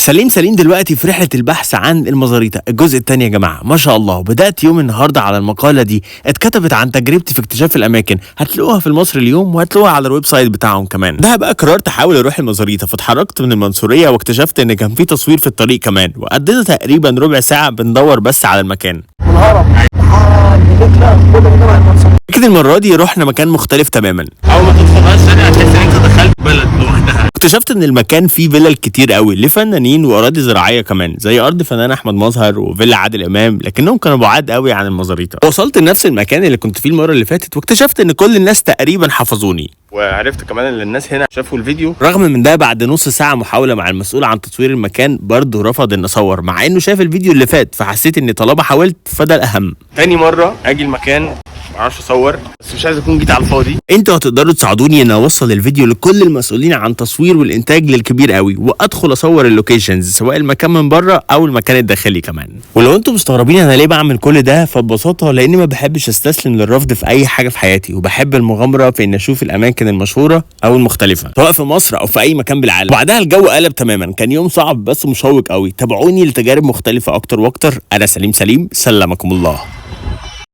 سليم دلوقتي في رحلة البحث عن المزاريطة الجزء الثاني يا جماعة، ما شاء الله. بدأت يوم النهاردة على المقالة دي، اتكتبت عن تجربتي في اكتشاف الأماكن، هتلاقوها في المصري اليوم وهتلاقوها على الويب سايت بتاعهم كمان. ده بقى قررت أحاول أروح المزاريطة، فاتحركت من المنصورية واكتشفت إن كان في تصوير في الطريق كمان، وقضينا تقريبا ربع ساعة بندور بس على المكان. لكن المرة دي رحنا مكان مختلف تماما. اول ما تدخل الشارع هتحس ان انت دخلت بلد لوحدها. اكتشفت ان المكان فيه فيلل كتير قوي لفنانين واراضي زراعيه كمان، زي ارض فنان احمد مظهر وفيلا عادل امام، لكنهم كانوا بعاد قوي عن المزاريطه. وصلت لنفس المكان اللي كنت فيه المره اللي فاتت، واكتشفت ان كل الناس تقريبا حفظوني، وعرفت كمان ان الناس هنا شافوا الفيديو. رغم من ده بعد نص ساعه محاوله مع المسؤول عن تصوير المكان برضه رفض ان اصور، مع انه شاف الفيديو اللي فات. فحسيت ان طالما حاولت فده الاهم. تاني مره اجي المكان معرفش اصور، بس مش عايز اكون جيت على الفاضي. انتوا هتقدروا تساعدوني ان اوصل الفيديو لكل المسؤولين عن تصوير والانتاج للكبير قوي، وادخل اصور اللوكيشنز سواء المكان من بره او المكان الداخلي كمان. ولو انتوا مستغربين انا ليه بعمل كل ده، فببساطه لاني ما بحبش استسلم للرفض في اي حاجه في حياتي، وبحب المغامره في ان اشوف الاماكن المشهوره او المختلفه سواء في مصر او في اي مكان بالعالم. وبعدها الجو قلب تماما، كان يوم صعب بس مشوق قوي. تابعوني لتجارب مختلفه اكتر واكتر. انا سليم، سلمكم الله.